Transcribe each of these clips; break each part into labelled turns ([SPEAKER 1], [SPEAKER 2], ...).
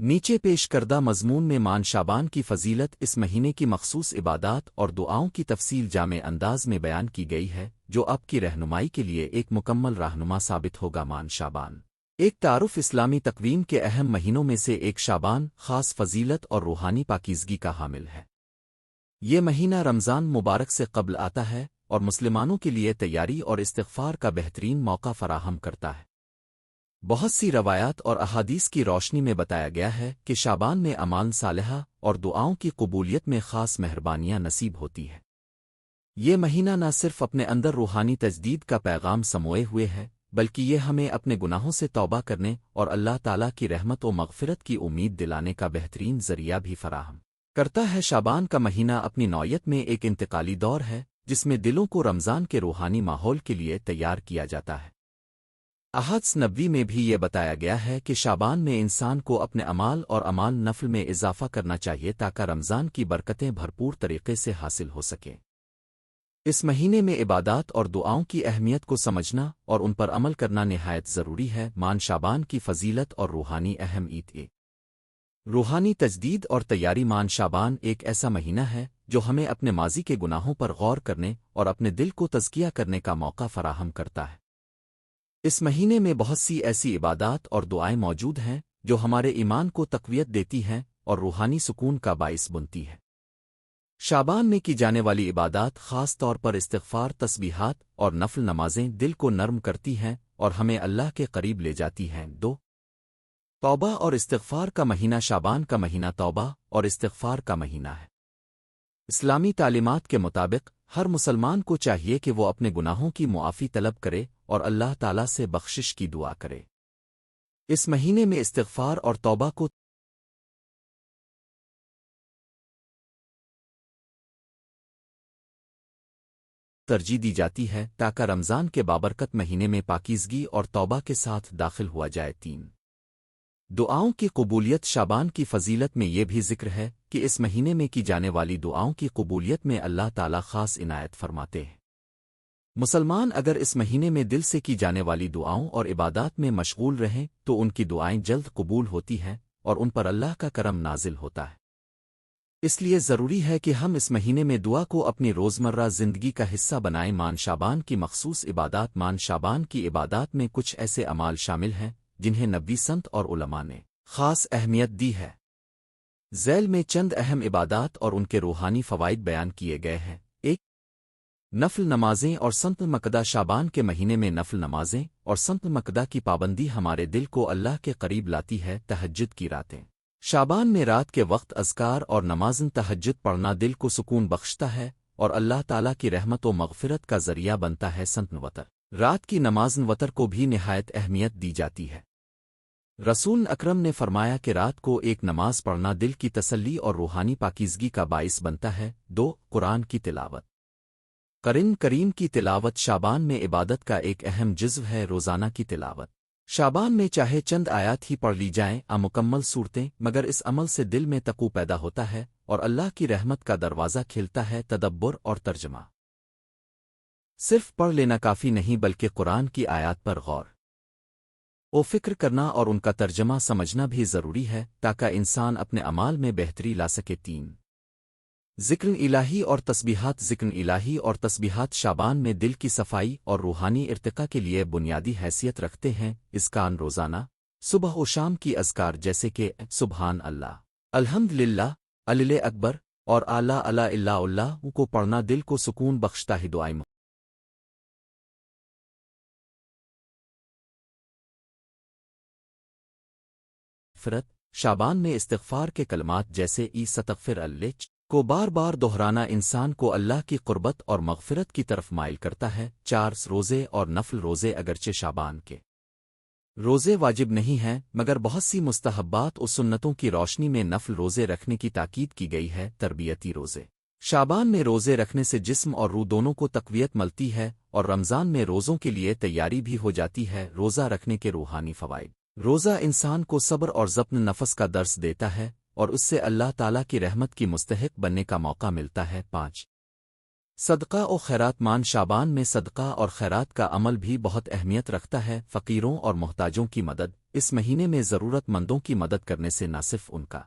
[SPEAKER 1] نیچے پیش کردہ مضمون میں ماہ شعبان کی فضیلت اس مہینے کی مخصوص عبادات اور دعاؤں کی تفصیل جامع انداز میں بیان کی گئی ہے جو آپ کی رہنمائی کے لیے ایک مکمل رہنما ثابت ہوگا۔ ماہ شعبان ایک تعارف اسلامی تقویم کے اہم مہینوں میں سے ایک شعبان خاص فضیلت اور روحانی پاکیزگی کا حامل ہے۔ یہ مہینہ رمضان مبارک سے قبل آتا ہے اور مسلمانوں کے لیے تیاری اور استغفار کا بہترین موقع فراہم کرتا ہے۔ بہت سی روایات اور احادیث کی روشنی میں بتایا گیا ہے کہ شعبان میں اعمال صالحہ اور دعاؤں کی قبولیت میں خاص مہربانیاں نصیب ہوتی ہیں۔ یہ مہینہ نہ صرف اپنے اندر روحانی تجدید کا پیغام سموئے ہوئے ہے بلکہ یہ ہمیں اپنے گناہوں سے توبہ کرنے اور اللہ تعالیٰ کی رحمت و مغفرت کی امید دلانے کا بہترین ذریعہ بھی فراہم کرتا ہے۔ شعبان کا مہینہ اپنی نوعیت میں ایک انتقالی دور ہے جس میں دلوں کو رمضان کے روحانی ماحول کے لیے تیار کیا جاتا ہے۔ احادیث نبوی میں بھی یہ بتایا گیا ہے کہ شعبان میں انسان کو اپنے اعمال اور اعمال نفل میں اضافہ کرنا چاہیے تاکہ رمضان کی برکتیں بھرپور طریقے سے حاصل ہو سکیں۔ اس مہینے میں عبادات اور دعاؤں کی اہمیت کو سمجھنا اور ان پر عمل کرنا نہایت ضروری ہے۔ ماہ شعبان کی فضیلت اور روحانی اہمیت روحانی تجدید اور تیاری۔ ماہ شعبان ایک ایسا مہینہ ہے جو ہمیں اپنے ماضی کے گناہوں پر غور کرنے اور اپنے دل کو تزکیہ کرنے کا موقع فراہم کرتا ہے۔ اس مہینے میں بہت سی ایسی عبادات اور دعائیں موجود ہیں جو ہمارے ایمان کو تقویت دیتی ہیں اور روحانی سکون کا باعث بنتی ہے۔ شعبان میں کی جانے والی عبادات خاص طور پر استغفار، تسبیحات اور نفل نمازیں دل کو نرم کرتی ہیں اور ہمیں اللہ کے قریب لے جاتی ہیں۔ توبہ اور استغفار کا مہینہ۔ شعبان کا مہینہ توبہ اور استغفار کا مہینہ ہے۔ اسلامی تعلیمات کے مطابق ہر مسلمان کو چاہیے کہ وہ اپنے گناہوں کی معافی طلب کرے اور اللہ تعالیٰ سے بخشش کی دعا کرے۔ اس مہینے میں استغفار اور توبہ کو ترجیح دی جاتی ہے تاکہ رمضان کے بابرکت مہینے میں پاکیزگی اور توبہ کے ساتھ داخل ہوا جائے۔ دعاؤں کی قبولیت۔ شعبان کی فضیلت میں یہ بھی ذکر ہے کہ اس مہینے میں کی جانے والی دعاؤں کی قبولیت میں اللہ تعالیٰ خاص عنایت فرماتے ہیں۔ مسلمان اگر اس مہینے میں دل سے کی جانے والی دعاؤں اور عبادات میں مشغول رہیں تو ان کی دعائیں جلد قبول ہوتی ہیں اور ان پر اللہ کا کرم نازل ہوتا ہے۔ اس لیے ضروری ہے کہ ہم اس مہینے میں دعا کو اپنی روزمرہ زندگی کا حصہ بنائیں۔ ماہ شعبان کی مخصوص عبادات۔ ماہ شعبان کی عبادات میں کچھ ایسے اعمال شامل ہیں جنہیں نبی سنت اور علماء نے خاص اہمیت دی ہے۔ ذیل میں چند اہم عبادات اور ان کے روحانی فوائد بیان کیے گئے ہیں۔ نفل نمازیں اور سنت مقدہ۔ شعبان کے مہینے میں نفل نمازیں اور سنت مقدہ کی پابندی ہمارے دل کو اللہ کے قریب لاتی ہے۔ تہجد کی راتیں۔ شعبان میں رات کے وقت اذکار اور نمازن تہجد پڑھنا دل کو سکون بخشتا ہے اور اللہ تعالیٰ کی رحمت و مغفرت کا ذریعہ بنتا ہے۔ سنت وتر۔ رات کی نمازن وتر کو بھی نہایت اہمیت دی جاتی ہے۔ رسول اکرم نے فرمایا کہ رات کو ایک نماز پڑھنا دل کی تسلی اور روحانی پاکیزگی کا باعث بنتا ہے۔ قرآن کی تلاوت۔ قرآن کریم کی تلاوت شعبان میں عبادت کا ایک اہم جزو ہے۔ روزانہ کی تلاوت۔ شعبان میں چاہے چند آیات ہی پڑھ لی جائیں مکمل صورتیں، مگر اس عمل سے دل میں تقوی پیدا ہوتا ہے اور اللہ کی رحمت کا دروازہ کھلتا ہے۔ تدبر اور ترجمہ۔ صرف پڑھ لینا کافی نہیں بلکہ قرآن کی آیات پر غور و فکر کرنا اور ان کا ترجمہ سمجھنا بھی ضروری ہے تاکہ انسان اپنے اعمال میں بہتری لا سکے۔ ذکر الہی اور تسبیحات۔ ذکر الہی اور تسبیحات شعبان میں دل کی صفائی اور روحانی ارتقاء کے لیے بنیادی حیثیت رکھتے ہیں۔ اذکار روزانہ صبح و شام کی اذکار جیسے کہ سبحان اللہ، الحمد للہ، اللہ اکبر اور اعلیٰ اللہ کو پڑھنا دل کو سکون بخشتا ہے۔ دعائیں مغفرت۔ شعبان میں استغفار کے کلمات جیسے استغفر اللہ کو بار بار دہرانا انسان کو اللہ کی قربت اور مغفرت کی طرف مائل کرتا ہے۔ روزے اور نفل روزے۔ اگرچہ شعبان کے روزے واجب نہیں ہیں مگر بہت سی مستحبات و سنتوں کی روشنی میں نفل روزے رکھنے کی تاکید کی گئی ہے۔ تربیتی روزے۔ شعبان میں روزے رکھنے سے جسم اور روح دونوں کو تقویت ملتی ہے اور رمضان میں روزوں کے لیے تیاری بھی ہو جاتی ہے۔ روزہ رکھنے کے روحانی فوائد۔ روزہ انسان کو صبر اور ضبط نفس کا درس دیتا ہے اور اس سے اللہ تعالیٰ کی رحمت کی مستحق بننے کا موقع ملتا ہے۔ صدقہ و خیرات مان شابان میں صدقہ اور خیرات کا عمل بھی بہت اہمیت رکھتا ہے۔ فقیروں اور محتاجوں کی مدد اس مہینے میں ضرورت مندوں کی مدد کرنے سے نہ صرف ان کا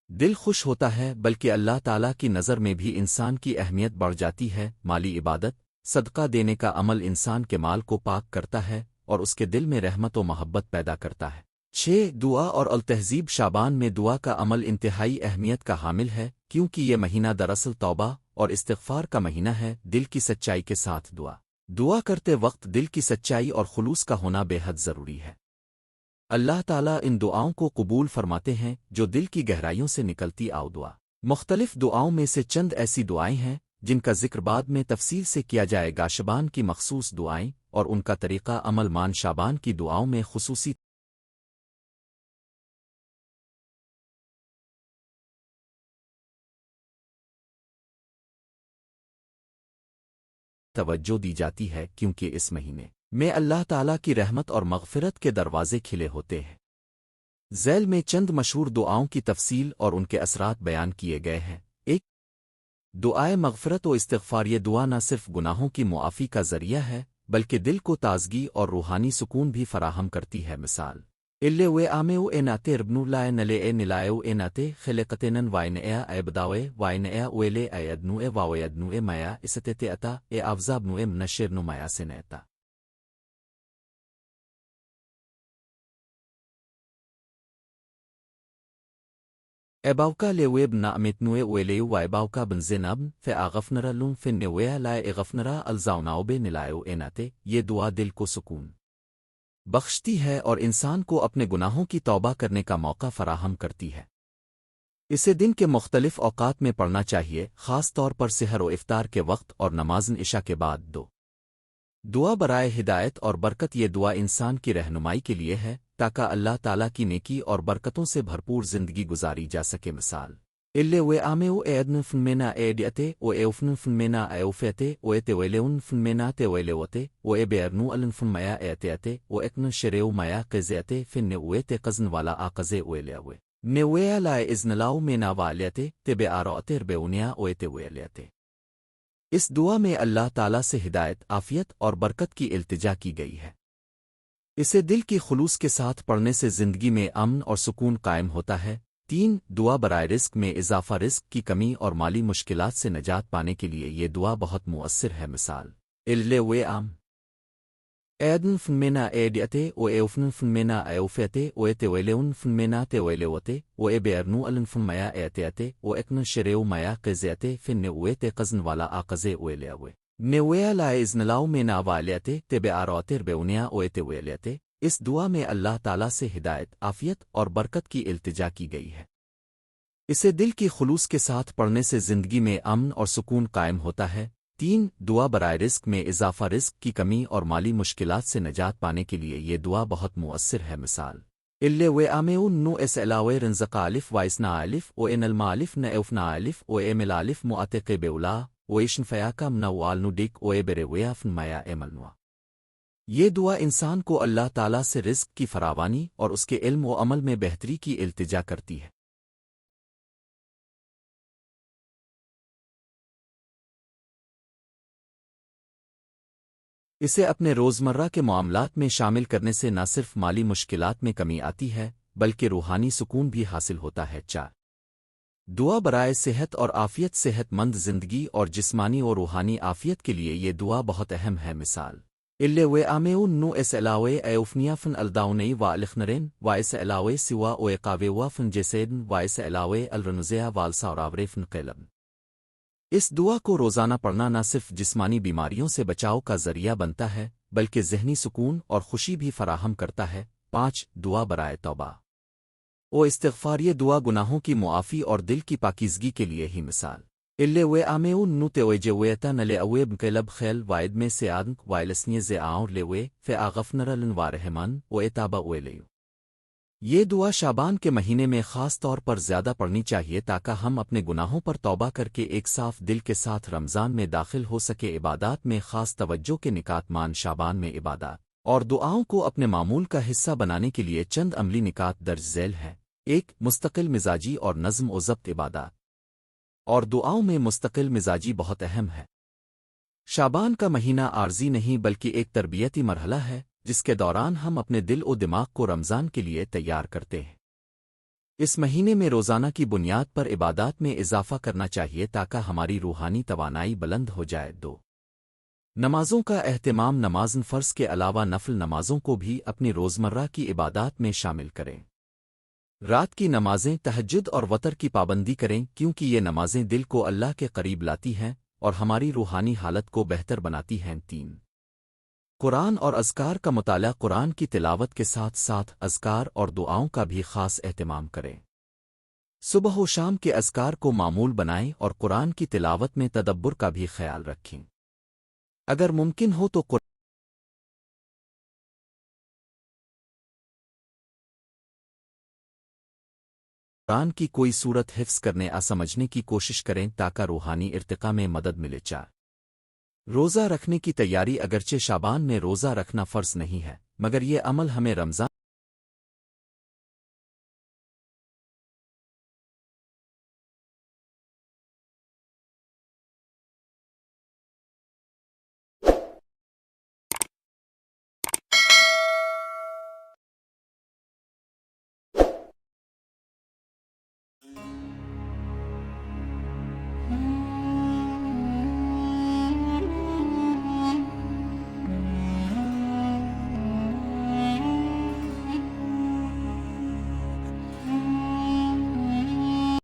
[SPEAKER 1] دل خوش ہوتا ہے بلکہ اللہ تعالیٰ کی نظر میں بھی انسان کی اہمیت بڑھ جاتی ہے۔ مالی عبادت صدقہ دینے کا عمل انسان کے مال کو پاک کرتا ہے اور اس کے دل میں رحمت و محبت پیدا کرتا ہے۔ 6 دعا اور التہذیب شابان میں دعا کا عمل انتہائی اہمیت کا حامل ہے کیونکہ یہ مہینہ دراصل توبہ اور استغفار کا مہینہ ہے۔ دل کی سچائی کے ساتھ دعا کرتے وقت دل کی سچائی اور خلوص کا ہونا بے حد ضروری ہے۔ اللہ تعالیٰ ان دعاؤں کو قبول فرماتے ہیں جو دل کی گہرائیوں سے نکلتی دعا۔ مختلف دعاؤں میں سے چند ایسی دعائیں ہیں جن کا ذکر بعد میں تفصیل سے کیا جائے گا۔ شابان کی مخصوص دعائیں اور ان کا طریقہ عمل مان شابان کی دعاؤں میں خصوصی توجہ دی جاتی ہے کیونکہ اس مہینے میں اللہ تعالیٰ کی رحمت اور مغفرت کے دروازے کھلے ہوتے ہیں۔ ذیل میں چند مشہور دعاؤں کی تفصیل اور ان کے اثرات بیان کیے گئے ہیں۔ 1 دعائے مغفرت و استغفار۔ یہ دعا نہ صرف گناہوں کی معافی کا ذریعہ ہے بلکہ دل کو تازگی اور روحانی سکون بھی فراہم کرتی ہے۔ مثال اللہ وے آمے اے ناتے ربنو لائے نلے اے نلائے اے ناتے خلقتنن وائن اے بداوے وائن اے اویلے اے ادنو اے واو ادنو اے مایا استے اتا اے افزاب نو اے منشر نو مایا سے نیتا اے باوکا لے ویب نا امیتنوے ویلے وائے باوکا بن زینابن فے آغفنرا لون فن نویا لائے اغفنرا الزاؤناؤ بے نلائیو اے ناتے۔ یہ دعا دل کو سکون بخشتی ہے اور انسان کو اپنے گناہوں کی توبہ کرنے کا موقع فراہم کرتی ہے۔ اسے دن کے مختلف اوقات میں پڑھنا چاہیے، خاص طور پر سحر و افطار کے وقت اور نمازن عشاء کے بعد دعا برائے ہدایت اور برکت۔ یہ دعا انسان کی رہنمائی کے لیے ہے تاکہ اللہ تعالیٰ کی نیکی اور برکتوں سے بھرپور زندگی گزاری جا سکے۔ مثال اللہ وے آمے او اے ادن فن مینا اے ڈیتے او اے اوفن فن مینا اے اوفیتے او اے تے ویلون فن مینا تے ویلے وتے او اے بیرنو الن فن مایا اے تے او اکن شریو مایا قزیتے فن اوے تے قزن والا آقزے اویلے اوے نیویا لائے ازن لاؤ مینا والیتے تے بے آروتر بے اونیا اوے تے ویلیتے۔ اس دعا میں اللہ تعالیٰ سے ہدایت، عافیت اور برکت کی التجا کی گئی ہے۔ اسے دل کی خلوص کے ساتھ پڑھنے سے زندگی میں امن اور سکون قائم ہوتا ہے۔ 3 دعا برائے رزق میں اضافہ۔ رزق کی کمی اور مالی مشکلات سے نجات پانے کے لیے یہ دعا بہت مؤثر ہے۔ مثال اللہ وے آم ایدن فن مینا اے ڈیتے او اے اوفن فن مینا اے اوفیتے او اے تے ویلیون فن مینا تے ویلے وتے او اے بیرنو الن فن مایا اے تے او اکن شریو مایا قزیتے فن اوے تے قزن والا آقزے اویلے اوے نیویا لائے ازنلاؤ میں نا والیتے تے بے آروتر بے اونیا اوے تے ویلیتے۔ اس دعا میں اللہ تعالیٰ سے ہدایت، عافیت اور برکت کی التجا کی گئی ہے۔ اسے دل کی خلوص کے ساتھ پڑھنے سے زندگی میں امن اور سکون قائم ہوتا ہے۔ 3 دعا برائے رزق میں اضافہ۔ رزق کی کمی اور مالی مشکلات سے نجات پانے کے لیے یہ دعا بہت مؤثر ہے۔ مثال اللہ وے آمے نو ایس علاوے رنزق الف وائسنا الف او ان المالف نہ اوفنا الف او اے مل الف معتق بیولا او ایشن فیاکا منا والنو ڈک او اے برے ویا فن مایا اے ملنوا۔ یہ دعا انسان کو اللہ تعالیٰ سے رزق کی فراوانی اور اس کے علم و عمل میں بہتری کی التجا کرتی ہے۔ اسے اپنے روزمرہ کے معاملات میں شامل کرنے سے نہ صرف مالی مشکلات میں کمی آتی ہے بلکہ روحانی سکون بھی حاصل ہوتا ہے۔ 4 دعا برائے صحت اور عافیت۔ صحت مند زندگی اور جسمانی اور روحانی عافیت کے لیے یہ دعا بہت اہم ہے۔ مثال اللہ وے آمے نو ایس علاوے اے اوفنیا فن الداؤنئی و الخنرین وائس علاوے سوا او اقاوے وا فن جیسیدن وائس علاوے الرنزیا والسا اور فن قلب۔ اس دعا کو روزانہ پڑھنا نہ صرف جسمانی بیماریوں سے بچاؤ کا ذریعہ بنتا ہے بلکہ ذہنی سکون اور خوشی بھی فراہم کرتا ہے۔ 5 دعا برائے توبہ او استغفار۔ یہ دعا گناہوں کی معافی اور دل کی پاکیزگی کے لیے ہی۔ مثال اللہ وے آمے نو تے وے جویتا نلے اوے بکلب خیل وائد میں سے آدنک وائلسنی زے آؤں لے وے فے آغفنر لن وارحمان او اتابا اوے لیو۔ یہ دعا شابان کے مہینے میں خاص طور پر زیادہ پڑھنی چاہیے تاکہ ہم اپنے گناہوں پر توبہ کر کے ایک صاف دل کے ساتھ رمضان میں داخل ہو سکے۔ عبادات میں خاص توجہ کے نکات مان شابان میں عبادات اور دعاؤں کو اپنے معمول کا حصہ بنانے کے لیے چند عملی نکات درج ذیل ہیں۔ 1 مستقل مزاجی اور نظم و ضبط۔ عبادات اور دعاؤں میں مستقل مزاجی بہت اہم ہے۔ شعبان کا مہینہ عارضی نہیں بلکہ ایک تربیتی مرحلہ ہے جس کے دوران ہم اپنے دل و دماغ کو رمضان کے لیے تیار کرتے ہیں۔ اس مہینے میں روزانہ کی بنیاد پر عبادات میں اضافہ کرنا چاہیے تاکہ ہماری روحانی توانائی بلند ہو جائے۔ نمازوں کا اہتمام، نماز فرض کے علاوہ نفل نمازوں کو بھی اپنی روزمرہ کی عبادات میں شامل کریں۔ رات کی نمازیں، تہجد اور وتر کی پابندی کریں کیونکہ یہ نمازیں دل کو اللہ کے قریب لاتی ہیں اور ہماری روحانی حالت کو بہتر بناتی ہیں۔ 3 قرآن اور اذکار کا مطالعہ، قرآن کی تلاوت کے ساتھ ساتھ اذکار اور دعاؤں کا بھی خاص اہتمام کریں۔ صبح و شام کے اذکار کو معمول بنائیں اور قرآن کی تلاوت میں تدبر کا بھی خیال رکھیں۔ اگر ممکن ہو تو قرآن کی کوئی صورت حفظ کرنے سمجھنے کی کوشش کریں تاکہ روحانی ارتقاء میں مدد ملے۔ روزہ رکھنے کی تیاری، اگرچہ شعبان میں روزہ رکھنا فرض نہیں ہے مگر یہ عمل ہمیں رمضان